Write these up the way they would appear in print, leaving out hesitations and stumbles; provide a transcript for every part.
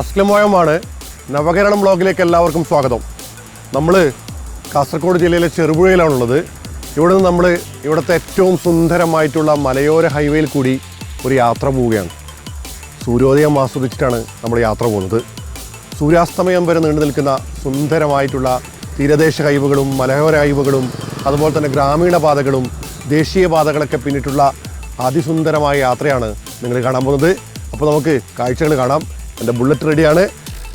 അസ്ലമോയമാണ്. നവകേരളം ബ്ലോഗിലേക്ക് എല്ലാവർക്കും സ്വാഗതം. നമ്മൾ കാസർഗോഡ് ജില്ലയിലെ ചെറുപുഴയിലാണുള്ളത്. ഇവിടെ നിന്ന് നമ്മൾ ഇവിടുത്തെ ഏറ്റവും സുന്ദരമായിട്ടുള്ള മലയോര ഹൈവേയിൽ കൂടി ഒരു യാത്ര പോവുകയാണ്. സൂര്യോദയം ആസ്വദിച്ചിട്ടാണ് നമ്മൾ യാത്ര പോകുന്നത്. സൂര്യാസ്തമയം വരെ നീണ്ടു നിൽക്കുന്ന സുന്ദരമായിട്ടുള്ള തീരദേശ ഹൈവേകളും മലയോര ഹൈവേകളും അതുപോലെ തന്നെ ഗ്രാമീണ പാതകളും ദേശീയ പാതകളൊക്കെ പിന്നിട്ടുള്ള അതിസുന്ദരമായ യാത്രയാണ് നിങ്ങൾ കാണാൻ പോകുന്നത്. അപ്പോൾ നമുക്ക് കാഴ്ചകൾ കാണാം. എൻ്റെ ബുള്ളറ്റ് റെഡിയാണ്,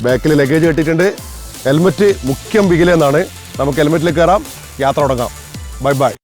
ബാക്കിൽ ലഗേജ് കെട്ടിയിട്ടുണ്ട്, ഹെൽമെറ്റ് മുഖ്യം ബിഗിലെന്നാണ്. നമുക്ക് ഹെൽമെറ്റിലേക്ക് കയറാം, യാത്ര തുടങ്ങാം. Bye bye.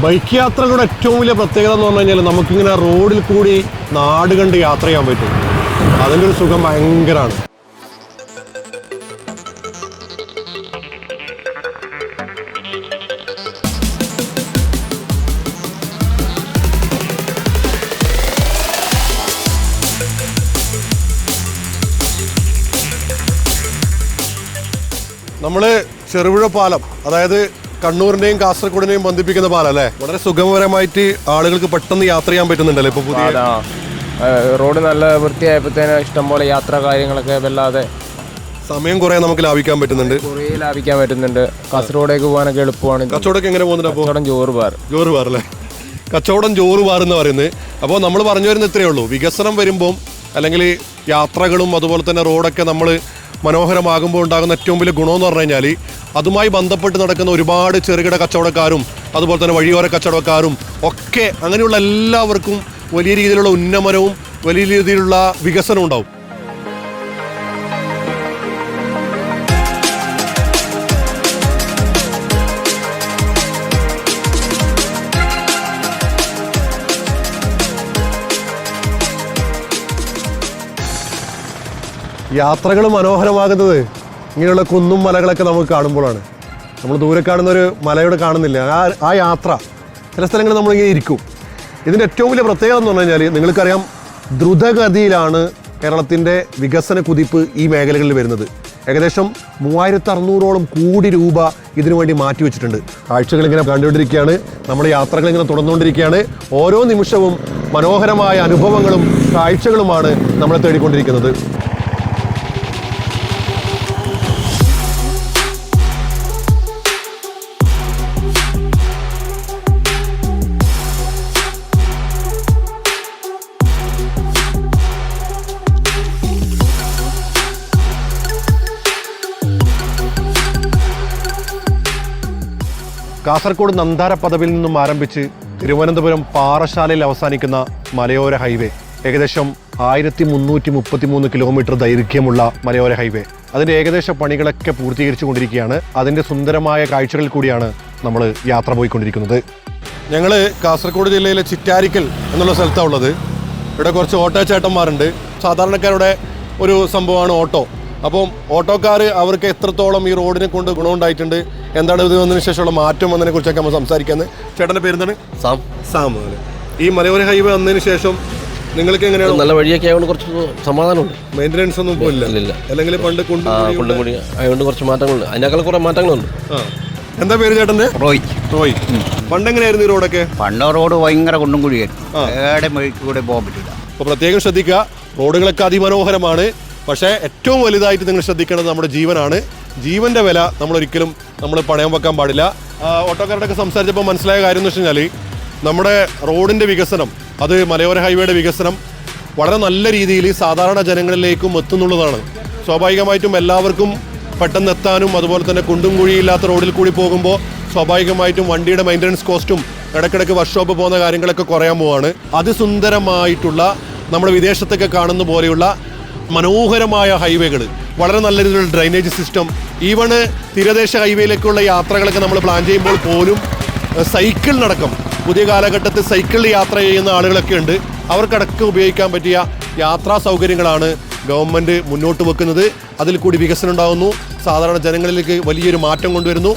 ബൈക്ക് യാത്രകളുടെ ഏറ്റവും വലിയ പ്രത്യേകത എന്ന് പറഞ്ഞു കഴിഞ്ഞാൽ നമുക്കിങ്ങനെ റോഡിൽ കൂടി നാട് കണ്ട് യാത്ര ചെയ്യാൻ പറ്റും. അതിൻ്റെ ഒരു സുഖം ഭയങ്കരമാണ്. നമ്മൾ ചെറുപുഴ പാലം, അതായത് കണ്ണൂരിന്റെയും കാസർഗോഡിനെയും ബന്ധിപ്പിക്കുന്ന പാലം അല്ലേ? വളരെ സുഖകരമായിട്ട് ആളുകൾക്ക് പെട്ടെന്ന് യാത്ര ചെയ്യാൻ പറ്റുന്നുണ്ടല്ലോ ഇപ്പൊ പുതിയ റോഡ് നല്ല വൃത്തിയായപ്പോഴത്തേന് ഇഷ്ടംപോലെ യാത്രാ കാര്യങ്ങളൊക്കെ വല്ലാതെ സമയം കുറെ നമുക്ക് ലാഭിക്കാൻ പറ്റുന്നുണ്ട്. കുറേ ലാഭിക്കാൻ പറ്റുന്നുണ്ട്. കാസർഗോഡേക്ക് പോകാനൊക്കെ എളുപ്പമാണ്. കച്ചവടമൊക്കെ എങ്ങനെ പോകുന്നുണ്ട്? അപ്പോൾ കച്ചവടം ജോറ് ബാർ അല്ലേ? കച്ചവടം ജോറ് ബാർ എന്ന് പറയുന്നത്. അപ്പോൾ നമ്മൾ പറഞ്ഞു വരുന്നത് ഇത്രയേ ഉള്ളൂ. വികസനം വരുമ്പം അല്ലെങ്കിൽ യാത്രകളും അതുപോലെ തന്നെ റോഡൊക്കെ നമ്മൾ മനോഹരമാകുമ്പോൾ ഉണ്ടാകുന്ന ഏറ്റവും വലിയ ഗുണമെന്ന് പറഞ്ഞു കഴിഞ്ഞാൽ അതുമായി ബന്ധപ്പെട്ട് നടക്കുന്ന ഒരുപാട് ചെറുകിട കച്ചവടക്കാരും അതുപോലെ തന്നെ വഴിയോര കച്ചവടക്കാരും ഒക്കെ അങ്ങനെയുള്ള എല്ലാവർക്കും വലിയ രീതിയിലുള്ള ഉന്നമനവും വലിയ രീതിയിലുള്ള വികസനവും ഉണ്ടാവും. യാത്രകൾ മനോഹരമാകുന്നത് ഇങ്ങനെയുള്ള കുന്നും മലകളൊക്കെ നമുക്ക് കാണുമ്പോഴാണ്. നമ്മൾ ദൂരെ കാണുന്ന ഒരു മലയോട് കാണുന്നില്ല, ആ യാത്ര ചില സ്ഥലങ്ങളിൽ നമ്മളിങ്ങനെ ഇരിക്കും. ഇതിൻ്റെ ഏറ്റവും വലിയ പ്രത്യേകത എന്ന് പറഞ്ഞു കഴിഞ്ഞാൽ നിങ്ങൾക്കറിയാം, ദ്രുതഗതിയിലാണ് കേരളത്തിൻ്റെ വികസന കുതിപ്പ് ഈ മേഖലകളിൽ വരുന്നത്. ഏകദേശം 3600 കോടി രൂപ ഇതിനു വേണ്ടി മാറ്റിവെച്ചിട്ടുണ്ട്. കാഴ്ചകളിങ്ങനെ കണ്ടുകൊണ്ടിരിക്കുകയാണ്, നമ്മുടെ യാത്രകളിങ്ങനെ തുടർന്നുകൊണ്ടിരിക്കുകയാണ്. ഓരോ നിമിഷവും മനോഹരമായ അനുഭവങ്ങളും കാഴ്ചകളുമാണ് നമ്മളെ തേടിക്കൊണ്ടിരിക്കുന്നത്. കാസർഗോഡ് നന്താര പദവിയിൽ നിന്നും ആരംഭിച്ച് തിരുവനന്തപുരം പാറശാലയിൽ അവസാനിക്കുന്ന മലയോര ഹൈവേ, ഏകദേശം 1333 കിലോമീറ്റർ ദൈർഘ്യമുള്ള മലയോര ഹൈവേ, അതിൻ്റെ ഏകദേശ പണികളൊക്കെ പൂർത്തീകരിച്ചു കൊണ്ടിരിക്കുകയാണ്. അതിൻ്റെ സുന്ദരമായ കാഴ്ചകളിൽ കൂടിയാണ് നമ്മൾ യാത്ര പോയിക്കൊണ്ടിരിക്കുന്നത്. ഞങ്ങൾ കാസർഗോഡ് ജില്ലയിലെ ചിറ്റാരിക്കൽ എന്നുള്ള സ്ഥലത്താണ് ഉള്ളത്. ഇവിടെ കുറച്ച് ഓട്ടോ ചേട്ടന്മാരുണ്ട്. സാധാരണക്കാരുടെ ഒരു സംഭവമാണ് ഓട്ടോ. അപ്പം ഓട്ടോക്കാർ അവർക്ക് എത്രത്തോളം ഈ റോഡിനെ കൊണ്ട് ഗുണമുണ്ടായിട്ടുണ്ട്, എന്താണ് ഇത് വന്നതിന് ശേഷമുള്ള മാറ്റം വന്നതിനെ കുറിച്ചൊക്കെ നമ്മൾ സംസാരിക്കുന്നത്. ചേട്ടൻ്റെ പേരെന്താണ്? സാം. ഈ മലയോര ഹൈവേ വന്നതിന് ശേഷം നിങ്ങൾക്ക് എങ്ങനെയാണ്? നല്ല വഴിയൊക്കെ ആയതുകൊണ്ട് കുറച്ച് സമാധാനമുണ്ട്. മെയിൻ്റനൻസ് ഒന്നും ഇപ്പോൾ ഇല്ല, അല്ലെങ്കിൽ പണ്ട് കുണ്ടും കൂടി ആയതുകൊണ്ട് കുറച്ച് മാറ്റങ്ങളുണ്ട്. അതിനേക്കാൾ കുറേ മാറ്റങ്ങളുണ്ട്. എന്താ പേര് ചേട്ടൻ്റെ? റോയ്. പണ്ട് എങ്ങനെയായിരുന്നു ഈ റോഡൊക്കെ? പണ്ട് റോഡ് ഭയങ്കര കുണ്ടും കുഴിയായിരുന്നു, കൂടെ പോകാൻ പറ്റില്ല. അപ്പോൾ പ്രത്യേകം ശ്രദ്ധിക്കുക, റോഡുകളൊക്കെ അതിമനോഹരമാണ്. പക്ഷേ ഏറ്റവും വലുതായിട്ട് നിങ്ങൾ ശ്രദ്ധിക്കേണ്ടത് നമ്മുടെ ജീവനാണ്. ജീവൻ്റെ വില നമ്മളൊരിക്കലും പണയം വെക്കാൻ പാടില്ല. ഓട്ടോക്കാരോടൊക്കെ സംസാരിച്ചപ്പോൾ മനസ്സിലായ കാര്യം എന്ന് വെച്ച് കഴിഞ്ഞാൽ നമ്മുടെ റോഡിൻ്റെ വികസനം, അത് മലയോര ഹൈവേയുടെ വികസനം വളരെ നല്ല രീതിയിൽ സാധാരണ ജനങ്ങളിലേക്കും എത്തുന്നുള്ളതാണ്. സ്വാഭാവികമായിട്ടും എല്ലാവർക്കും പെട്ടെന്ന് എത്താനും അതുപോലെ തന്നെ കുണ്ടും കുഴിയില്ലാത്ത റോഡിൽ കൂടി പോകുമ്പോൾ സ്വാഭാവികമായിട്ടും വണ്ടിയുടെ മെയിൻ്റനൻസ് കോസ്റ്റും ഇടയ്ക്കിടയ്ക്ക് വർക്ക്ഷോപ്പ് പോകുന്ന കാര്യങ്ങളൊക്കെ കുറയാൻ പോവാണ്. അതിസുന്ദരമായിട്ടുള്ള നമ്മൾ വിദേശത്തൊക്കെ കാണുന്ന പോലെയുള്ള മനോഹരമായ ഹൈവേകൾ, വളരെ നല്ല രീതിയിലുള്ള ഡ്രൈനേജ് സിസ്റ്റം, ഈവണ് തീരദേശ ഹൈവേയിലേക്കുള്ള യാത്രകളൊക്കെ നമ്മൾ പ്ലാൻ ചെയ്യുമ്പോൾ പോലും സൈക്കിളിനടക്കം പുതിയ കാലഘട്ടത്തിൽ സൈക്കിളിൽ യാത്ര ചെയ്യുന്ന ആളുകളൊക്കെ ഉണ്ട്. അവർക്കടക്കം ഉപയോഗിക്കാൻ പറ്റിയ യാത്രാ സൗകര്യങ്ങളാണ് ഗവൺമെൻറ് മുന്നോട്ട് വെക്കുന്നത്. അതിൽ കൂടി വികസനം ഉണ്ടാകുന്നു, സാധാരണ ജനങ്ങളിലേക്ക് വലിയൊരു മാറ്റം കൊണ്ടുവരുന്നു.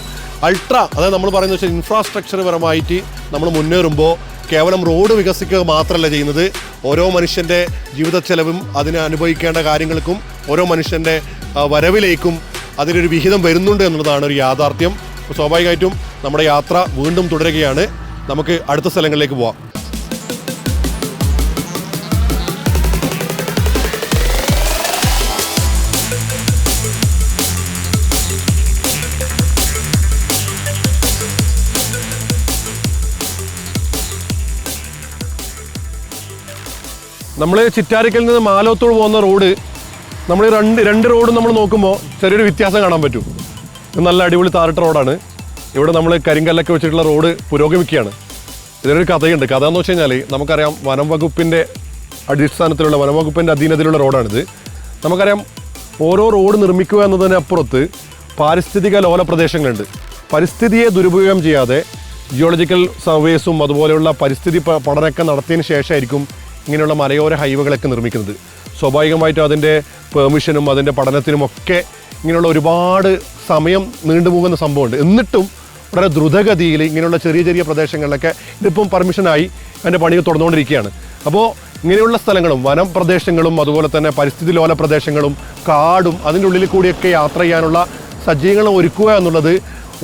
അൾട്രാ, അതായത് നമ്മൾ പറയുന്നത് വെച്ചാൽ ഇൻഫ്രാസ്ട്രക്ചർ പരമായിട്ട് നമ്മൾ മുന്നേറുമ്പോൾ കേവലം റോഡ് വികസിക്കുക മാത്രമല്ല ചെയ്യുന്നത്, ഓരോ മനുഷ്യൻ്റെ ജീവിത ചെലവും അതിന് അനുഭവിക്കേണ്ട കാര്യങ്ങൾക്കും ഓരോ മനുഷ്യൻ്റെ വരവിലേക്കും അതിനൊരു വിഹിതം വരുന്നുണ്ട് എന്നുള്ളതാണ് ഒരു യാഥാർത്ഥ്യം. സ്വാഭാവികമായിട്ടും നമ്മുടെ യാത്ര വീണ്ടും തുടരുകയാണ്. നമുക്ക് അടുത്ത സ്ഥലങ്ങളിലേക്ക് പോവാം. നമ്മൾ ചിറ്റാരിക്കൽ നിന്ന് മാലോത്തോട് പോകുന്ന റോഡ്, നമ്മൾ രണ്ട് റോഡും നമ്മൾ നോക്കുമ്പോൾ ചെറിയൊരു വ്യത്യാസം കാണാൻ പറ്റും. ഇത് നല്ല അടിപൊളി താറിട്ട റോഡാണ്. ഇവിടെ നമ്മൾ കരിങ്കല്ലൊക്കെ വെച്ചിട്ടുള്ള റോഡ് പുരോഗമിക്കുകയാണ്. ഇതിനൊരു കഥയുണ്ട്. കഥ എന്ന് വെച്ച് കഴിഞ്ഞാൽ നമുക്കറിയാം, വനം വകുപ്പിൻ്റെ അടിസ്ഥാനത്തിലുള്ള, വനം വകുപ്പിൻ്റെ അധീനതയിലുള്ള റോഡാണിത്. നമുക്കറിയാം, ഓരോ റോഡ് നിർമ്മിക്കുക എന്നതിനപ്പുറത്ത് പാരിസ്ഥിതിക ലോല പ്രദേശങ്ങളുണ്ട്. പരിസ്ഥിതിയെ ദുരുപയോഗം ചെയ്യാതെ ജിയോളജിക്കൽ സർവേസും അതുപോലെയുള്ള പരിസ്ഥിതി പഠനമൊക്കെ നടത്തിയതിന് ശേഷമായിരിക്കും ഇങ്ങനെയുള്ള മലയോര ഹൈവേകളൊക്കെ നിർമ്മിക്കുന്നത്. സ്വാഭാവികമായിട്ടും അതിൻ്റെ പെർമിഷനും അതിൻ്റെ പഠനത്തിനുമൊക്കെ ഇങ്ങനെയുള്ള ഒരുപാട് സമയം നീണ്ടുപോകുന്ന സംഭവമുണ്ട്. എന്നിട്ടും വളരെ ദ്രുതഗതിയിൽ ഇങ്ങനെയുള്ള ചെറിയ ചെറിയ പ്രദേശങ്ങളിലൊക്കെ ഇതിപ്പം പെർമിഷനായി അതിൻ്റെ പണികൾ തുടർന്നുകൊണ്ടിരിക്കുകയാണ്. അപ്പോൾ ഇങ്ങനെയുള്ള സ്ഥലങ്ങളും വനം പ്രദേശങ്ങളും അതുപോലെ തന്നെ പരിസ്ഥിതി ലോല പ്രദേശങ്ങളും കാടും അതിൻ്റെ ഉള്ളിൽ കൂടിയൊക്കെ യാത്ര ചെയ്യാനുള്ള സജ്ജീകരണം ഒരുക്കുക എന്നുള്ളത്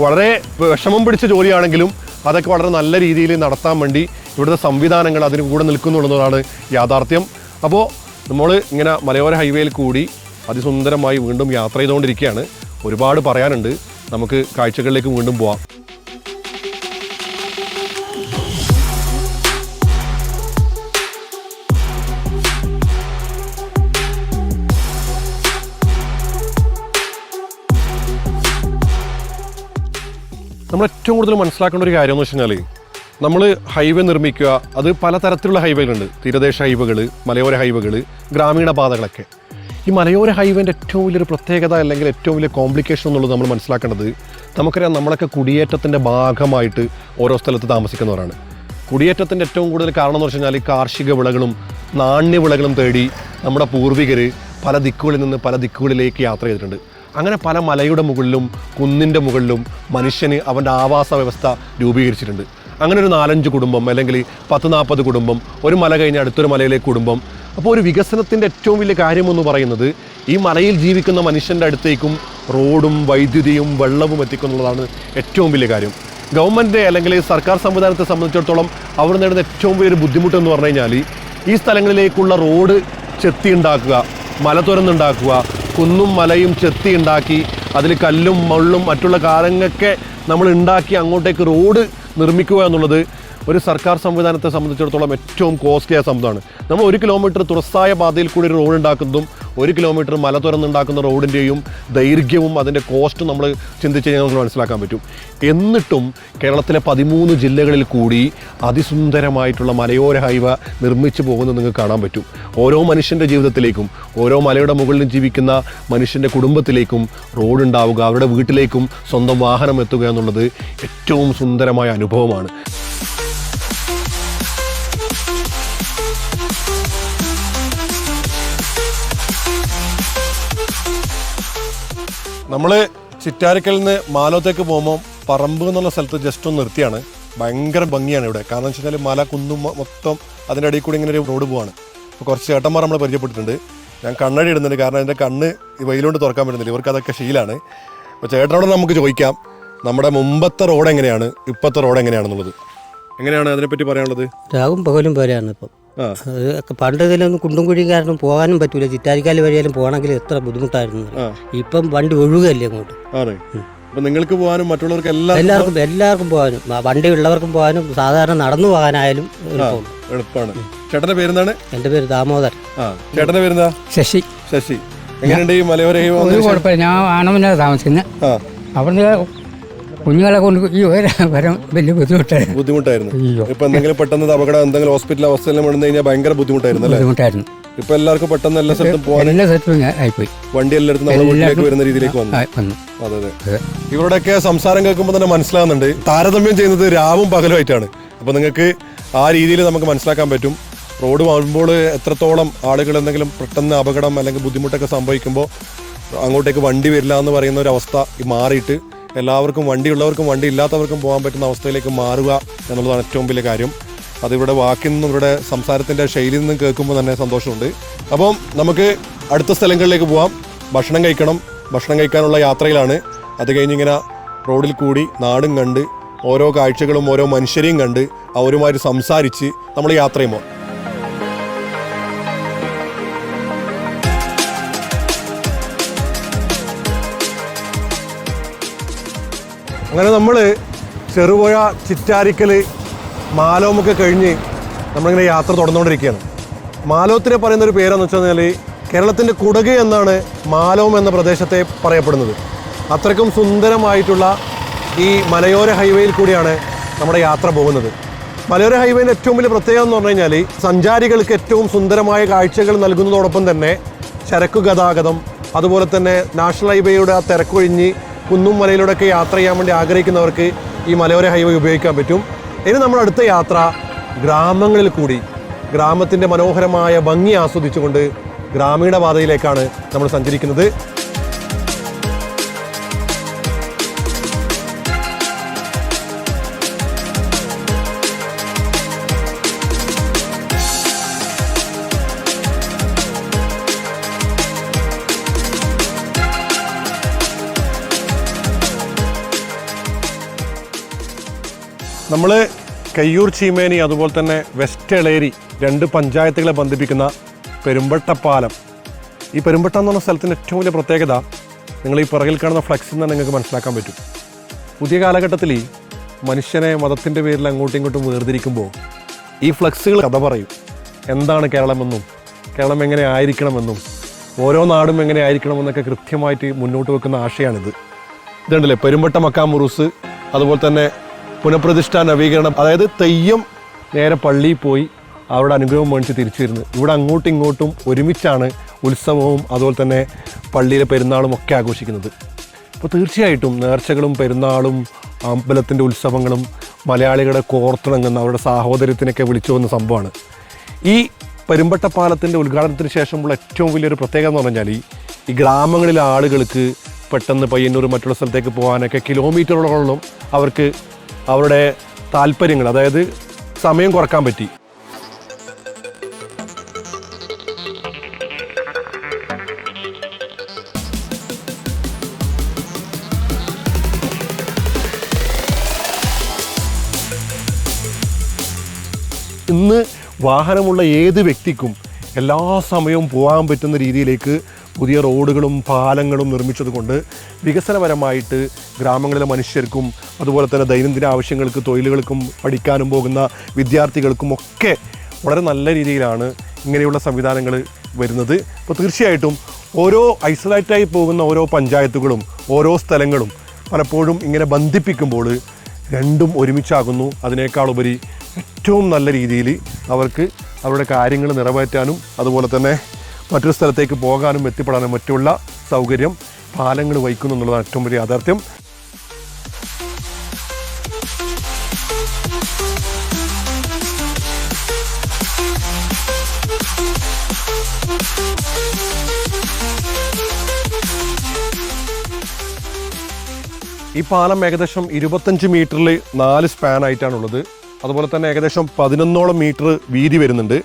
വളരെ വിഷമം പിടിച്ച ജോലിയാണെങ്കിലും അതൊക്കെ വളരെ നല്ല രീതിയിൽ നടത്താൻ വേണ്ടി ഇവിടുത്തെ സംവിധാനങ്ങൾ അതിന് കൂടെ നിൽക്കുന്നുള്ളതാണ് യാഥാർത്ഥ്യം. അപ്പോൾ നമ്മൾ ഇങ്ങനെ മലയോര ഹൈവേയിൽ കൂടി അതിസുന്ദരമായി വീണ്ടും യാത്ര ചെയ്തുകൊണ്ടിരിക്കുകയാണ്. ഒരുപാട് പറയാനുണ്ട്. നമുക്ക് കാഴ്ചകളിലേക്ക് വീണ്ടും പോവാം. നമ്മൾ ഏറ്റവും കൂടുതൽ മനസ്സിലാക്കേണ്ട ഒരു കാര്യം എന്ന് വെച്ച് കഴിഞ്ഞാൽ, നമ്മൾ ഹൈവേ നിർമ്മിക്കുക, അത് പലതരത്തിലുള്ള ഹൈവേകളുണ്ട്. തീരദേശ ഹൈവേകൾ, മലയോര ഹൈവേകൾ, ഗ്രാമീണ പാതകളൊക്കെ. ഈ മലയോര ഹൈവേൻ്റെ ഏറ്റവും വലിയൊരു പ്രത്യേകത അല്ലെങ്കിൽ ഏറ്റവും വലിയ കോംപ്ലിക്കേഷൻ എന്നുള്ളത് നമ്മൾ മനസ്സിലാക്കേണ്ടത്, നമുക്കറിയാം, നമ്മളൊക്കെ കുടിയേറ്റത്തിൻ്റെ ഭാഗമായിട്ട് ഓരോ സ്ഥലത്ത് താമസിക്കുന്നവരാണ്. കുടിയേറ്റത്തിൻ്റെ ഏറ്റവും കൂടുതൽ കാരണം എന്ന് വെച്ച് കഴിഞ്ഞാൽ ഈ കാർഷിക വിളകളും നാണ്യവിളകളും തേടി നമ്മുടെ പൂർവികർ പല ദിക്കുകളിൽ നിന്ന് പല ദിക്കുകളിലേക്ക് യാത്ര ചെയ്തിട്ടുണ്ട്. അങ്ങനെ പല മലയുടെ മുകളിലും കുന്നിൻ്റെ മുകളിലും മനുഷ്യന് അവൻ്റെ ആവാസ വ്യവസ്ഥ രൂപീകരിച്ചിട്ടുണ്ട്. അങ്ങനെ ഒരു 4-5 കുടുംബം അല്ലെങ്കിൽ 10-40 കുടുംബം, ഒരു മല കഴിഞ്ഞ് അടുത്തൊരു മലയിലേക്ക് കുടുംബം. അപ്പോൾ ഒരു വികസനത്തിൻ്റെ ഏറ്റവും വലിയ കാര്യമെന്ന് പറയുന്നത് ഈ മലയിൽ ജീവിക്കുന്ന മനുഷ്യൻ്റെ അടുത്തേക്കും റോഡും വൈദ്യുതിയും വെള്ളവും എത്തിക്കുന്നുള്ളതാണ് ഏറ്റവും വലിയ കാര്യം. ഗവൺമെൻറ് അല്ലെങ്കിൽ സർക്കാർ സംവിധാനത്തെ സംബന്ധിച്ചിടത്തോളം അവർ നേടുന്ന ഏറ്റവും വലിയൊരു ബുദ്ധിമുട്ടെന്ന് പറഞ്ഞു കഴിഞ്ഞാൽ ഈ സ്ഥലങ്ങളിലേക്കുള്ള റോഡ് ചെത്തിയുണ്ടാക്കുക, മല തുരന്നുണ്ടാക്കുക, കുന്നും മലയും ചെത്തിയുണ്ടാക്കി അതിൽ കല്ലും മണ്ണും മറ്റുള്ള കാര്യങ്ങളൊക്കെ നമ്മൾ ഉണ്ടാക്കി അങ്ങോട്ടേക്ക് റോഡ് നിർമ്മിക്കുക എന്നുള്ളത് ഒരു സർക്കാർ സംവിധാനത്തെ സംബന്ധിച്ചിടത്തോളം ഏറ്റവും കോസ്റ്റ്ലിയായ സംഭവമാണ്. നമ്മൾ 1 കിലോമീറ്റർ തുറസ്സായ പാതയിൽ കൂടി ഒരു റോഡ് ഉണ്ടാക്കുന്നതും 1 കിലോമീറ്റർ മല തുറന്നുണ്ടാക്കുന്ന റോഡിൻ്റെയും ദൈർഘ്യവും അതിൻ്റെ കോസ്റ്റും നമ്മൾ ചിന്തിച്ച് കഴിഞ്ഞാൽ നമുക്ക് മനസ്സിലാക്കാൻ പറ്റും. എന്നിട്ടും കേരളത്തിലെ 13 ജില്ലകളിൽ കൂടി അതിസുന്ദരമായിട്ടുള്ള മലയോര ഹൈവേ നിർമ്മിച്ചു പോകുന്നത് നിങ്ങൾക്ക് കാണാൻ പറ്റും. ഓരോ മനുഷ്യൻ്റെ ജീവിതത്തിലേക്കും ഓരോ മലയുടെ മുകളിലും ജീവിക്കുന്ന മനുഷ്യൻ്റെ കുടുംബത്തിലേക്കും റോഡ് ഉണ്ടാവുക, അവരുടെ വീട്ടിലേക്കും സ്വന്തം വാഹനം എത്തുക എന്നുള്ളത് ഏറ്റവും സുന്ദരമായ അനുഭവമാണ്. നമ്മൾ ചിറ്റാരിക്കൽ നിന്ന് മാലോത്തേക്ക് പോകുമ്പോൾ പറമ്പ് എന്നുള്ള സ്ഥലത്ത് ജസ്റ്റ് ഒന്ന് നിർത്തിയാണ്. ഭയങ്കര ഭംഗിയാണ് ഇവിടെ. കാരണം എന്ന് വെച്ച് കഴിഞ്ഞാൽ മല കുന്നും മൊത്തം അതിൻ്റെ ഇടയിൽ കൂടി ഇങ്ങനെ ഒരു റോഡ് പോവാണ്. അപ്പോൾ കുറച്ച് ചേട്ടന്മാർ നമ്മൾ പരിചയപ്പെട്ടിട്ടുണ്ട്. ഞാൻ കണ്ണടി ഇടുന്നുണ്ട്, കാരണം എൻ്റെ കണ്ണ് ഈ വെയിലുകൊണ്ട് തുറക്കാൻ പറ്റുന്നില്ല. ഇവർക്ക് അതൊക്കെ ശീലമാണ്. അപ്പോൾ ചേട്ടനോട് നമുക്ക് ചോദിക്കാം, നമ്മുടെ മുമ്പത്തെ റോഡ് എങ്ങനെയാണ്, ഇപ്പോഴത്തെ റോഡ് എങ്ങനെയാണെന്നുള്ളത്. എങ്ങനെയാണ് അതിനെപ്പറ്റി പറയാനുള്ളത്? രാവും പകലും പോലെയാണ് ഇപ്പം. പണ്ട് ഇതിലൊന്നും കുണ്ടും കുഴിയും കാരണം പോകാനും പറ്റൂല. ചിറ്റാരിക്കാല് വഴിയാലും പോകണമെങ്കിൽ എത്ര ബുദ്ധിമുട്ടായിരുന്നു. ഇപ്പം വണ്ടി ഒഴുകല്ലേ അങ്ങോട്ട്. നിങ്ങൾക്ക് പോകാനും മറ്റുള്ളവർക്ക് എല്ലാവർക്കും പോകാനും, വണ്ടി ഉള്ളവർക്കും പോകാനും, സാധാരണ നടന്നു പോകാനായാലും എളുപ്പമാണ്. ചേട്ടന്റെ പേരെന്താണ്? എൻ്റെ പേര് ദാമോദരൻ. ചേട്ടന്റെ പേരെന്താ? ശശി. ശശി. എങ്ങനെയുണ്ട് ഈ മലയോര കുഴപ്പമില്ല. ഞാൻ ആണവനാണ് താമസിക്കുന്നത്. അവിടുന്ന് കുഞ്ഞുങ്ങളെ കൊണ്ട് ഈ വരാൻ വലിയ ബുദ്ധിമുട്ടായിരുന്നു. ഇപ്പൊ എന്തെങ്കിലും പെട്ടെന്ന് അപകടം, എന്തെങ്കിലും ഹോസ്പിറ്റൽ അവസ്ഥയിലും വന്നു കഴിഞ്ഞാൽ ഭയങ്കര ബുദ്ധിമുട്ടായിരുന്നു. ഇപ്പൊ എല്ലാവർക്കും പെട്ടെന്ന് എല്ലാ സ്ഥലത്തും പോകാൻ ആയിപ്പോയി. വണ്ടി എല്ലായിടത്തും നമ്മുടെ വീട്ടിലേക്ക് വരുന്ന രീതിയിലേക്ക് വന്നു. അതെ അതെ. ഇവരുടെയൊക്കെ സംസാരം കേൾക്കുമ്പോൾ തന്നെ മനസ്സിലാകുന്നുണ്ട്, താരതമ്യം ചെയ്യുന്നത് രാവും പകലുമായിട്ടാണ്. അപ്പൊ നിങ്ങൾക്ക് ആ രീതിയിൽ നമുക്ക് മനസ്സിലാക്കാൻ പറ്റും റോഡ് പോകുമ്പോൾ എത്രത്തോളം ആളുകൾ എന്തെങ്കിലും പെട്ടെന്ന് അപകടം അല്ലെങ്കിൽ ബുദ്ധിമുട്ടൊക്കെ സംഭവിക്കുമ്പോൾ അങ്ങോട്ടേക്ക് വണ്ടി വരില്ല എന്ന് പറയുന്ന ഒരു അവസ്ഥ മാറിയിട്ട് എല്ലാവർക്കും വണ്ടിയുള്ളവർക്കും വണ്ടി ഇല്ലാത്തവർക്കും പോകാൻ പറ്റുന്ന അവസ്ഥയിലേക്ക് മാറുക എന്നുള്ളതാണ് ഏറ്റവും വലിയ കാര്യം. അതിവിടെ വാക്കിൽ നിന്നും ഇവരുടെ സംസാരത്തിൻ്റെ ശൈലിയിൽ നിന്നും കേൾക്കുമ്പോൾ തന്നെ സന്തോഷമുണ്ട്. അപ്പം നമുക്ക് അടുത്ത സ്ഥലങ്ങളിലേക്ക് പോകാം. ഭക്ഷണം കഴിക്കണം. ഭക്ഷണം കഴിക്കാനുള്ള യാത്രയിലാണ്. അത് കഴിഞ്ഞിങ്ങനെ റോഡിൽ കൂടി നാടും കണ്ട് ഓരോ കാഴ്ചകളും ഓരോ മനുഷ്യരെയും കണ്ട് അവരുമായിട്ട് സംസാരിച്ച് നമ്മൾ യാത്ര ചെയ്യുമ്പോൾ അങ്ങനെ നമ്മൾ ചെറുപുഴ, ചിറ്റാരിക്കൽ, മാലോമൊക്കെ കഴിഞ്ഞ് നമ്മളിങ്ങനെ യാത്ര തുടർന്നുകൊണ്ടിരിക്കുകയാണ്. മാലോത്തിനെ പറയുന്നൊരു പേരെന്ന് വെച്ച് കഴിഞ്ഞാൽ കേരളത്തിൻ്റെ കുടക് എന്നാണ് മാലോം എന്ന പ്രദേശത്തെ പറയപ്പെടുന്നത്. അത്രയ്ക്കും സുന്ദരമായിട്ടുള്ള ഈ മലയോര ഹൈവേയിൽ കൂടിയാണ് നമ്മുടെ യാത്ര പോകുന്നത്. മലയോര ഹൈവേൻ്റെ ഏറ്റവും വലിയ പ്രത്യേകത എന്ന് പറഞ്ഞു കഴിഞ്ഞാൽ സഞ്ചാരികൾക്ക് ഏറ്റവും സുന്ദരമായ കാഴ്ചകൾ നൽകുന്നതോടൊപ്പം തന്നെ ചരക്കു ഗതാഗതം, അതുപോലെ തന്നെ നാഷണൽ ഹൈവേയുടെ ആ തിരക്കൊഴിഞ്ഞ് കുന്നും മലയിലൂടെയൊക്കെ യാത്ര ചെയ്യാൻ വേണ്ടി ആഗ്രഹിക്കുന്നവർക്ക് ഈ മലയോര ഹൈവേ ഉപയോഗിക്കാൻ പറ്റും. ഇനി നമ്മുടെ അടുത്ത യാത്ര ഗ്രാമങ്ങളിൽ കൂടി ഗ്രാമത്തിൻ്റെ മനോഹരമായ ഭംഗി ആസ്വദിച്ചുകൊണ്ട് ഗ്രാമീണ പാതയിലേക്കാണ് നമ്മൾ സഞ്ചരിക്കുന്നത്. നമ്മൾ കയ്യൂർ ചീമേനി അതുപോലെ തന്നെ വെസ്റ്റ് എളേരി 2 പഞ്ചായത്തുകളെ ബന്ധിപ്പിക്കുന്ന പെരുമ്പട്ടപ്പാലം. ഈ പെരുമ്പട്ട എന്ന് പറഞ്ഞ സ്ഥലത്തിൻ്റെ ഏറ്റവും വലിയ പ്രത്യേകത നിങ്ങൾ ഈ പുറകിൽ കാണുന്ന ഫ്ലക്സിൽ നിന്ന് നിങ്ങൾക്ക് മനസ്സിലാക്കാൻ പറ്റും. പുതിയ കാലഘട്ടത്തിൽ മനുഷ്യനെ മതത്തിൻ്റെ പേരിൽ അങ്ങോട്ടും ഇങ്ങോട്ടും വേർതിരിക്കുമ്പോൾ ഈ ഫ്ലക്സുകൾ കഥ പറയും. എന്താണ് കേരളമെന്നും കേരളം എങ്ങനെ ആയിരിക്കണമെന്നും ഓരോ നാടും എങ്ങനെ ആയിരിക്കണമെന്നൊക്കെ കൃത്യമായിട്ട് മുന്നോട്ട് വെക്കുന്ന ആശയമാണിത്. ഇതുണ്ടല്ലേ പെരുമ്പട്ട മക്കാം ഉറൂസ്, അതുപോലെ തന്നെ പുനഃപ്രതിഷ്ഠാ നവീകരണം. അതായത് തെയ്യം നേരെ പള്ളിയിൽ പോയി അവിടെ അനുഗ്രഹം മേടിച്ച് തിരിച്ചു വരുന്നത്. ഇവിടെ അങ്ങോട്ടും ഇങ്ങോട്ടും ഒരുമിച്ചാണ് ഉത്സവവും അതുപോലെ തന്നെ പള്ളിയിലെ പെരുന്നാളും ഒക്കെ ആഘോഷിക്കുന്നത്. അപ്പോൾ തീർച്ചയായിട്ടും നേർച്ചകളും പെരുന്നാളും അമ്പലത്തിൻ്റെ ഉത്സവങ്ങളും മലയാളികളുടെ കോർത്തിണങ്ങുന്ന അവരുടെ സാഹോദര്യത്തിനൊക്കെ വിളിച്ചു വന്ന സംഭവമാണ്. ഈ പെരുമ്പട്ടപ്പാലത്തിൻ്റെ ഉദ്ഘാടനത്തിന് ശേഷമുള്ള ഏറ്റവും വലിയൊരു പ്രത്യേകത എന്ന് പറഞ്ഞാൽ ഈ ഗ്രാമങ്ങളിലെ ആളുകൾക്ക് പെട്ടെന്ന് പയ്യന്നൂർ മറ്റുള്ള സ്ഥലത്തേക്ക് പോകാനൊക്കെ കിലോമീറ്ററുകളോളം അവർക്ക് അവരുടെ താല്പര്യങ്ങൾ, അതായത് സമയം കുറക്കാൻ പറ്റി. ഇന്ന് വാഹനമുള്ള ഏത് വ്യക്തിക്കും എല്ലാ സമയവും പോകാൻ പറ്റുന്ന രീതിയിലേക്ക് പുതിയ റോഡുകളും പാലങ്ങളും നിർമ്മിച്ചത് കൊണ്ട് വികസനപരമായിട്ട് ഗ്രാമങ്ങളിലെ മനുഷ്യർക്കും അതുപോലെ തന്നെ ദൈനംദിന ആവശ്യങ്ങൾക്ക്, തൊഴിലുകൾക്കും, പഠിക്കാനും പോകുന്ന വിദ്യാർത്ഥികൾക്കും ഒക്കെ വളരെ നല്ല രീതിയിലാണ് ഇങ്ങനെയുള്ള സംവിധാനങ്ങൾ വരുന്നത്. അപ്പോൾ തീർച്ചയായിട്ടും ഓരോ ഐസൊലേറ്റായി പോകുന്ന ഓരോ പഞ്ചായത്തുകളും ഓരോ സ്ഥലങ്ങളും പലപ്പോഴും ഇങ്ങനെ ബന്ധിപ്പിക്കുമ്പോൾ രണ്ടും ഒരുമിച്ചാകുന്നു. അതിനേക്കാളുപരി ഏറ്റവും നല്ല രീതിയിൽ അവർക്ക് അവരുടെ കാര്യങ്ങൾ നിറവേറ്റാനും അതുപോലെ തന്നെ മറ്റൊരു സ്ഥലത്തേക്ക് പോകാനും എത്തിപ്പെടാനും മറ്റുള്ള സൗകര്യം പാലങ്ങൾ വഹിക്കുന്നു എന്നുള്ളതാണ് ഏറ്റവും വലിയ യാഥാർത്ഥ്യം. ഈ പാലം ഏകദേശം 25 മീറ്ററിൽ 4 സ്പാൻ ആയിട്ടാണുള്ളത്. അതുപോലെ തന്നെ ഏകദേശം 11ഓളം മീറ്റർ വീതി വരുന്നുണ്ട്.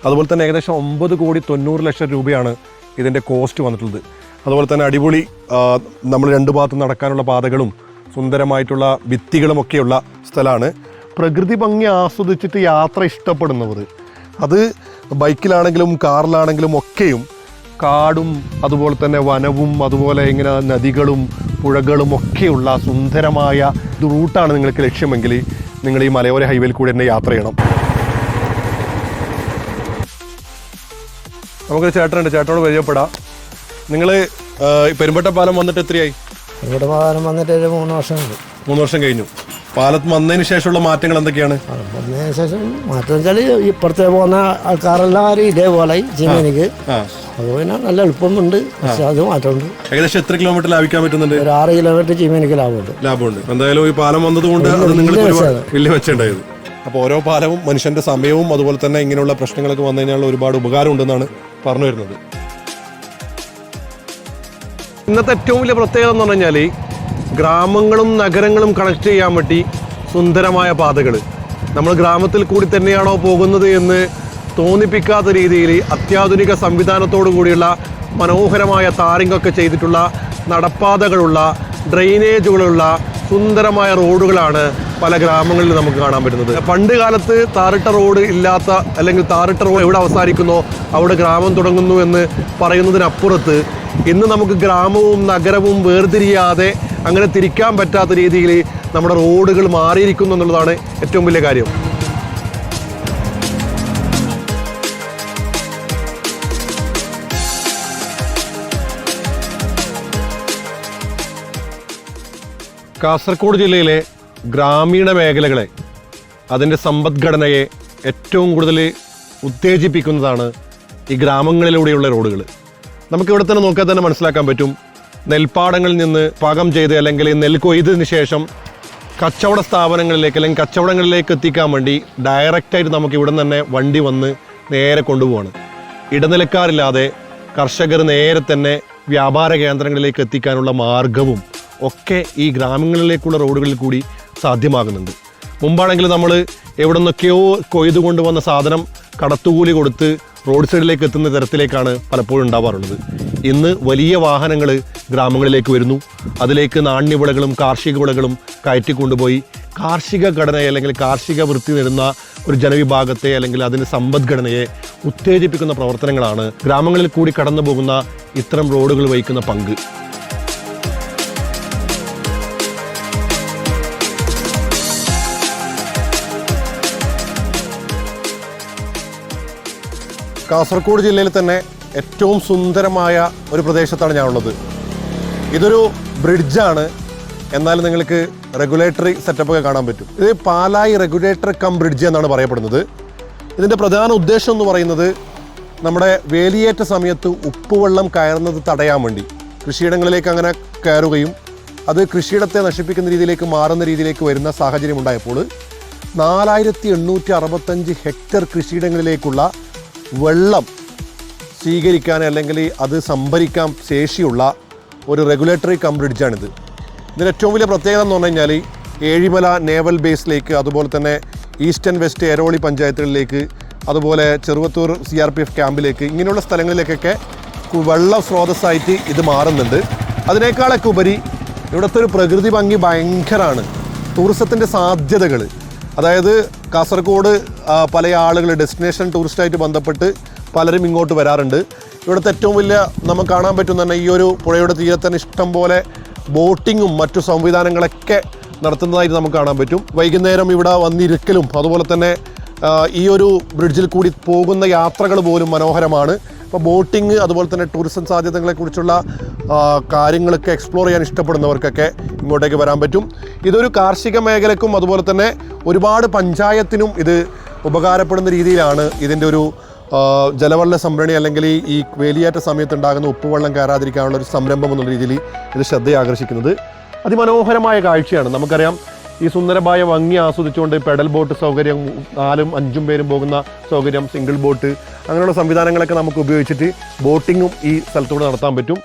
അതുപോലെ തന്നെ ഏകദേശം 9,90,00,000 രൂപയാണ് ഇതിൻ്റെ കോസ്റ്റ് വന്നിട്ടുള്ളത്. അതുപോലെ തന്നെ അടിപൊളി നമ്മൾ 2 ഭാഗത്തും നടക്കാനുള്ള പാതകളും സുന്ദരമായിട്ടുള്ള ഭിത്തികളുമൊക്കെയുള്ള സ്ഥലമാണ്. പ്രകൃതി ഭംഗി ആസ്വദിച്ചിട്ട് യാത്ര ഇഷ്ടപ്പെടുന്നവർ, അത് ബൈക്കിലാണെങ്കിലും കാറിലാണെങ്കിലും ഒക്കെയും കാടും അതുപോലെ തന്നെ വനവും അതുപോലെ ഇങ്ങനെ നദികളും പുഴകളും ഒക്കെയുള്ള സുന്ദരമായ റൂട്ടാണ് നിങ്ങൾക്ക് ലക്ഷ്യമെങ്കിൽ നിങ്ങൾ ഈ മലയോര ഹൈവേയിൽ കൂടി തന്നെ യാത്ര ചെയ്യണം. നമുക്കൊരു ചേട്ടനുണ്ട്, ചേട്ടനോട് പരിചയപ്പെടാം. നിങ്ങൾ പെരുമ്പട്ടപ്പാലം വന്നിട്ട് എത്രയായി? പെരുമ്പട്ടപ്പാലം വന്നിട്ട് ഒരു 3 വർഷം ഉണ്ട്. 3 വർഷം കഴിഞ്ഞു. പാലത്ത് വന്നതിന് ശേഷമുള്ള മാറ്റങ്ങൾ എന്തൊക്കെയാണ്? വന്നതിന് ശേഷം മാറ്റം വെച്ചാൽ ഇപ്പുറത്തെ പോകുന്ന ആൾക്കാരെല്ലാവരും ഇതേപോലെ ചീമേനിക്ക് അത് പിന്നെ നല്ല എളുപ്പമുണ്ട്. പക്ഷെ അത് മാറ്റമുണ്ട്. ഏകദേശം എത്ര കിലോമീറ്റർ ലാഭിക്കാൻ പറ്റുന്നുണ്ട്? ഒരു 6 കിലോമീറ്റർ ചീമേനിക്ക് ലാഭമുണ്ട്. എന്തായാലും ഈ പാലം വന്നതുകൊണ്ട് അത് നിങ്ങൾക്ക് വലിയ വെച്ചുണ്ടായത്. അപ്പോൾ ഓരോ പാലവും മനുഷ്യന്റെ സമയവും അതുപോലെ തന്നെ ഇങ്ങനെയുള്ള പ്രശ്നങ്ങളൊക്കെ വന്നു കഴിഞ്ഞാൽ ഒരുപാട് ഉപകാരം ഉണ്ടെന്നാണ് പറഞ്ഞു വരുന്നത്. ഇന്നത്തെ ഏറ്റവും വലിയ പ്രത്യേകത എന്ന് പറഞ്ഞു കഴിഞ്ഞാൽ ഗ്രാമങ്ങളും നഗരങ്ങളും കണക്ട് ചെയ്യാൻ വേണ്ടി സുന്ദരമായ പാതകൾ. നമ്മൾ ഗ്രാമത്തിൽ കൂടി തന്നെയാണോ പോകുന്നത് എന്ന് തോന്നിപ്പിക്കാത്ത രീതിയിൽ അത്യാധുനിക സംവിധാനത്തോടു കൂടിയുള്ള മനോഹരമായ ടാറിങ്ങൊക്കെ ചെയ്തിട്ടുള്ള നടപ്പാതകളുള്ള ഡ്രെയിനേജുകളുള്ള സുന്ദരമായ റോഡുകളാണ് പല ഗ്രാമങ്ങളിൽ നമുക്ക് കാണാൻ പറ്റുന്നത്. പണ്ട് കാലത്ത് താറിട്ട റോഡ് ഇല്ലാത്ത, അല്ലെങ്കിൽ താറിട്ട റോഡ് എവിടെ അവസാനിക്കുന്നോ അവിടെ ഗ്രാമം തുടങ്ങുന്നു എന്ന് പറയുന്നതിനപ്പുറത്ത് ഇന്ന് നമുക്ക് ഗ്രാമവും നഗരവും വേർതിരിയാതെ അങ്ങനെ തിരിക്കാൻ പറ്റാത്ത രീതിയിൽ നമ്മുടെ റോഡുകൾ മാറിയിരിക്കുന്നു എന്നുള്ളതാണ് ഏറ്റവും വലിയ കാര്യം. കാസർഗോഡ് ജില്ലയിലെ ഗ്രാമീണ മേഖലകളെ, അതിൻ്റെ സമ്പദ്ഘടനയെ ഏറ്റവും കൂടുതൽ ഉത്തേജിപ്പിക്കുന്നതാണ് ഈ ഗ്രാമങ്ങളിലൂടെയുള്ള റോഡുകൾ. നമുക്കിവിടെ തന്നെ നോക്കിയാൽ തന്നെ മനസ്സിലാക്കാൻ പറ്റും. നെൽപ്പാടങ്ങളിൽ നിന്ന് പാകം ചെയ്ത് അല്ലെങ്കിൽ നെൽ കൊയ്തതിന് ശേഷം കച്ചവട സ്ഥാപനങ്ങളിലേക്ക് അല്ലെങ്കിൽ കച്ചവടങ്ങളിലേക്ക് എത്തിക്കാൻ വേണ്ടി ഡയറക്റ്റായിട്ട് നമുക്ക് ഇവിടെ തന്നെ വണ്ടി വന്ന് നേരെ കൊണ്ടുപോവാണ്. ഇടനിലക്കാരില്ലാതെ കർഷകർ നേരെ തന്നെ വ്യാപാര കേന്ദ്രങ്ങളിലേക്ക് എത്തിക്കാനുള്ള മാർഗവും ഒക്കെ ഈ ഗ്രാമങ്ങളിലേക്കുള്ള റോഡുകളിൽ കൂടി സാധ്യമാകുന്നുണ്ട്. മുമ്പാണെങ്കിൽ നമ്മൾ എവിടെ നിന്നൊക്കെയോ കൊയ്തു കൊണ്ടുവന്ന സാധനം കടത്തുകൂലി കൊടുത്ത് റോഡ് സൈഡിലേക്ക് എത്തുന്ന തരത്തിലേക്കാണ് പലപ്പോഴും ഉണ്ടാവാറുള്ളത്. ഇന്ന് വലിയ വാഹനങ്ങൾ ഗ്രാമങ്ങളിലേക്ക് വരുന്നു. അതിലേക്ക് നാണ്യവിളകളും കാർഷിക വിളകളും കയറ്റിക്കൊണ്ടുപോയി കാർഷിക ഘടനയെ അല്ലെങ്കിൽ കാർഷിക വൃത്തി നേടുന്ന ഒരു ജനവിഭാഗത്തെ അല്ലെങ്കിൽ അതിൻ്റെ സമ്പദ്ഘടനയെ ഉത്തേജിപ്പിക്കുന്ന പ്രവർത്തനങ്ങളാണ് ഗ്രാമങ്ങളിൽ കൂടി കടന്നു പോകുന്ന ഇത്തരം റോഡുകൾ വഹിക്കുന്ന പങ്ക്. കാസർഗോഡ് ജില്ലയിൽ തന്നെ ഏറ്റവും സുന്ദരമായ ഒരു പ്രദേശത്താണ് ഞാനുള്ളത്. ഇതൊരു ബ്രിഡ്ജാണ്, എന്നാൽ നിങ്ങൾക്ക് റെഗുലേറ്ററി സെറ്റപ്പൊക്കെ കാണാൻ പറ്റും. ഇത് പാലായി റെഗുലേറ്റർ കം ബ്രിഡ്ജ് എന്നാണ് പറയപ്പെടുന്നത്. ഇതിൻ്റെ പ്രധാന ഉദ്ദേശം എന്ന് പറയുന്നത് നമ്മുടെ വേലിയേറ്റ സമയത്ത് ഉപ്പുവെള്ളം കയറുന്നത് തടയാൻ വേണ്ടി, കൃഷിയിടങ്ങളിലേക്ക് അങ്ങനെ കയറുകയും അത് കൃഷിയിടത്തെ നശിപ്പിക്കുന്ന രീതിയിലേക്ക് മാറുന്ന രീതിയിലേക്ക് വരുന്ന സാഹചര്യം ഉണ്ടായപ്പോൾ 4865 ഹെക്ടർ കൃഷിയിടങ്ങളിലേക്കുള്ള വെള്ളം സ്വീകരിക്കാൻ അല്ലെങ്കിൽ അത് സംഭരിക്കാൻ ശേഷിയുള്ള ഒരു റെഗുലേറ്ററി കം ബ്രിഡ്ജാണിത്. ഇതിന് ഏറ്റവും വലിയ പ്രത്യേകത എന്ന് പറഞ്ഞു കഴിഞ്ഞാൽ ഏഴിമല നേവൽ ബേസിലേക്ക്, അതുപോലെ തന്നെ ഈസ്റ്റ് ആൻഡ് വെസ്റ്റ് എരോളി പഞ്ചായത്തുകളിലേക്ക്, അതുപോലെ ചെറുവത്തൂർ CRPF ക്യാമ്പിലേക്ക്, ഇങ്ങനെയുള്ള സ്ഥലങ്ങളിലേക്കൊക്കെ വെള്ള സ്രോതസ്സായിട്ട് ഇത് മാറുന്നുണ്ട്. അതിനേക്കാളൊക്കെ ഉപരി ഇവിടുത്തെ ഒരു പ്രകൃതി ഭംഗി ഭയങ്കരമാണ്. ടൂറിസത്തിൻ്റെ സാധ്യതകൾ, അതായത് കാസർഗോഡ് പല ആളുകൾ ഡെസ്റ്റിനേഷൻ ടൂറിസ്റ്റായിട്ട് ബന്ധപ്പെട്ട് പലരും ഇങ്ങോട്ട് വരാറുണ്ട്. ഇവിടുത്തെ ഏറ്റവും വലിയ നമുക്ക് കാണാൻ പറ്റുന്ന തന്നെ ഈ ഒരു പുഴയുടെ തീരത്ത് തന്നെ ഇഷ്ടം പോലെ ബോട്ടിങ്ങും മറ്റു സംവിധാനങ്ങളൊക്കെ നടത്തുന്നതായിട്ട് നമുക്ക് കാണാൻ പറ്റും. വൈകുന്നേരം ഇവിടെ വന്നിരിക്കലും അതുപോലെ തന്നെ ഈ ഒരു ബ്രിഡ്ജിൽ കൂടി പോകുന്ന യാത്രകൾ പോലും മനോഹരമാണ്. ഇപ്പോൾ ബോട്ടിങ് അതുപോലെ തന്നെ ടൂറിസം സാധ്യതകളെക്കുറിച്ചുള്ള കാര്യങ്ങളൊക്കെ എക്സ്പ്ലോർ ചെയ്യാൻ ഇഷ്ടപ്പെടുന്നവർക്കൊക്കെ ഇങ്ങോട്ടേക്ക് വരാൻ പറ്റും. ഇതൊരു കാർഷിക മേഖലക്കും അതുപോലെ തന്നെ ഒരുപാട് പഞ്ചായത്തിനും ഇത് ഉപകാരപ്പെടുന്ന രീതിയിലാണ് ഇതിൻ്റെ ഒരു ജലവെള്ള സംഭരണി അല്ലെങ്കിൽ ഈ വേലിയേറ്റ സമയത്ത് ഉണ്ടാകുന്ന ഉപ്പുവെള്ളം കയറാതിരിക്കാനുള്ള ഒരു സംരംഭം എന്നുള്ള രീതിയിൽ ഇത് ശ്രദ്ധയെ ആകർഷിക്കുന്നത്. അതിമനോഹരമായ കാഴ്ചയാണ്. നമുക്കറിയാം, ഈ സുന്ദരമായ ഭംഗി ആസ്വദിച്ചുകൊണ്ട് പെഡൽ ബോട്ട് സൗകര്യം, 4-5 പേരും പോകുന്ന സൗകര്യം, സിംഗിൾ ബോട്ട്, അങ്ങനെയുള്ള സംവിധാനങ്ങളൊക്കെ നമുക്ക് ഉപയോഗിച്ചിട്ട് ബോട്ടിങ്ങും ഈ സ്ഥലത്തൂടെ നടത്താൻ പറ്റും.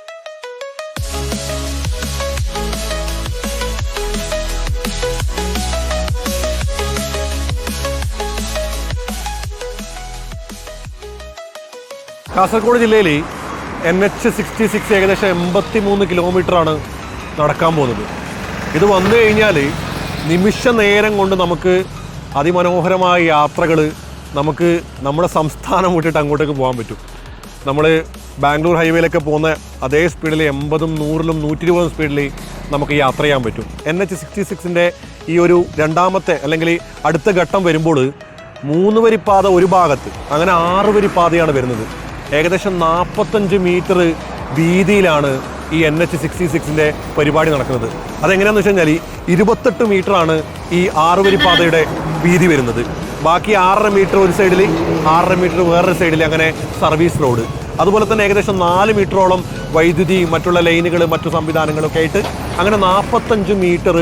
കാസർഗോഡ് ജില്ലയിൽ NH66 ഏകദേശം 83 കിലോമീറ്ററാണ് നടക്കാൻ പോകുന്നത്. ഇത് വന്നു കഴിഞ്ഞാൽ നിമിഷ നേരം കൊണ്ട് നമുക്ക് അതിമനോഹരമായ യാത്രകൾ നമുക്ക് നമ്മുടെ സംസ്ഥാനം വിട്ടിട്ട് അങ്ങോട്ടേക്ക് പോകാൻ പറ്റും. നമ്മൾ ബാംഗ്ലൂർ ഹൈവേയിലൊക്കെ പോകുന്ന അതേ സ്പീഡിൽ 80, 100, 120 സ്പീഡിൽ നമുക്ക് യാത്ര ചെയ്യാൻ പറ്റും. NH66 ഈ ഒരു രണ്ടാമത്തെ അല്ലെങ്കിൽ അടുത്ത ഘട്ടം വരുമ്പോൾ 3 വരിപ്പാത ഒരു ഭാഗത്ത്, അങ്ങനെ 6 വരിപ്പാതയാണ് വരുന്നത്. ഏകദേശം 45 മീറ്റർ വീതിയിലാണ് ഈ NH66 പരിപാടി നടക്കുന്നത്. അതെങ്ങനെയാണെന്ന് വെച്ച് കഴിഞ്ഞാൽ 28 മീറ്ററാണ് ഈ 6 വരിപ്പാതയുടെ വീതി വരുന്നത്. ബാക്കി 6.5 മീറ്റർ ഒരു സൈഡിൽ, 6.5 മീറ്റർ വേറൊരു സൈഡിൽ, അങ്ങനെ സർവീസ് റോഡ്. അതുപോലെ തന്നെ ഏകദേശം 4 മീറ്ററോളം വൈദ്യുതി, മറ്റുള്ള ലൈനുകൾ, മറ്റു സംവിധാനങ്ങളൊക്കെ ആയിട്ട് അങ്ങനെ 45 മീറ്റർ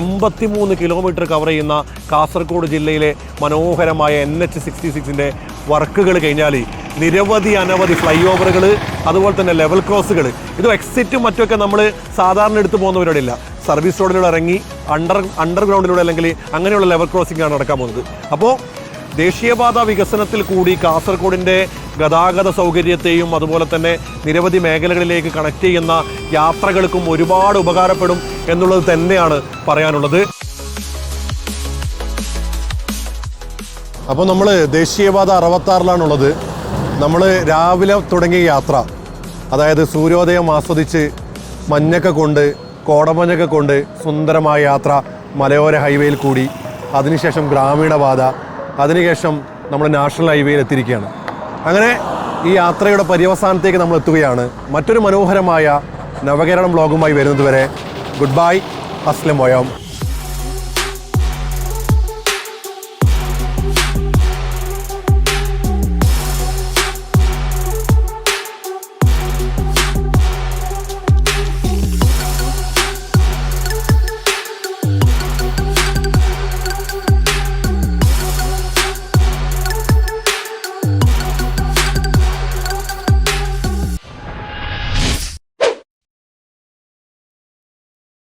83 കിലോമീറ്റർ കവർ ചെയ്യുന്ന കാസർഗോഡ് ജില്ലയിലെ മനോഹരമായ NH66 വർക്കുകൾ കഴിഞ്ഞാൽ അനവധി ഫ്ലൈ ഓവറുകൾ, അതുപോലെ തന്നെ ലെവൽ ക്രോസുകൾ. ഇത് എക്സിറ്റും മറ്റുമൊക്കെ നമ്മൾ സാധാരണ എടുത്ത് പോകുന്ന പരിപാടിയില്ല. സർവീസ് റോഡിലൂടെ ഇറങ്ങി അണ്ടർഗ്രൗണ്ടിലൂടെ അല്ലെങ്കിൽ അങ്ങനെയുള്ള ലെവൽ ക്രോസിംഗ് ആണ് നടക്കാൻ പോകുന്നത്. അപ്പോൾ ദേശീയപാത വികസനത്തിൽ കൂടി കാസർഗോഡിൻ്റെ ഗതാഗത സൗകര്യത്തെയും അതുപോലെ തന്നെ നിരവധി മേഖലകളിലേക്ക് കണക്ട് ചെയ്യുന്ന യാത്രകൾക്കും ഒരുപാട് ഉപകാരപ്പെടും എന്നുള്ളത് തന്നെയാണ് പറയാനുള്ളത്. അപ്പോൾ നമ്മൾ ദേശീയപാത 66-ലാണുള്ളത്. നമ്മൾ രാവിലെ തുടങ്ങിയ യാത്ര, അതായത് സൂര്യോദയം ആസ്വദിച്ച് മഞ്ഞൊക്കെ കൊണ്ട് കോടമഞ്ഞൊക്കെ കൊണ്ട് സുന്ദരമായ യാത്ര മലയോര ഹൈവേയിൽ കൂടി, അതിനുശേഷം ഗ്രാമീണപാത, അതിനുശേഷം നമ്മൾ നാഷണൽ ഹൈവേയിൽ എത്തിയിരിക്കുകയാണ്. അങ്ങനെ ഈ യാത്രയുടെ പര്യവസാനത്തേക്ക് നമ്മൾ എത്തുകയാണ്. മറ്റൊരു മനോഹരമായ നവകേരളം വ്ലോഗുമായി വരുന്നത് വരെ ഗുഡ് ബൈ, അസ്ലം വയം.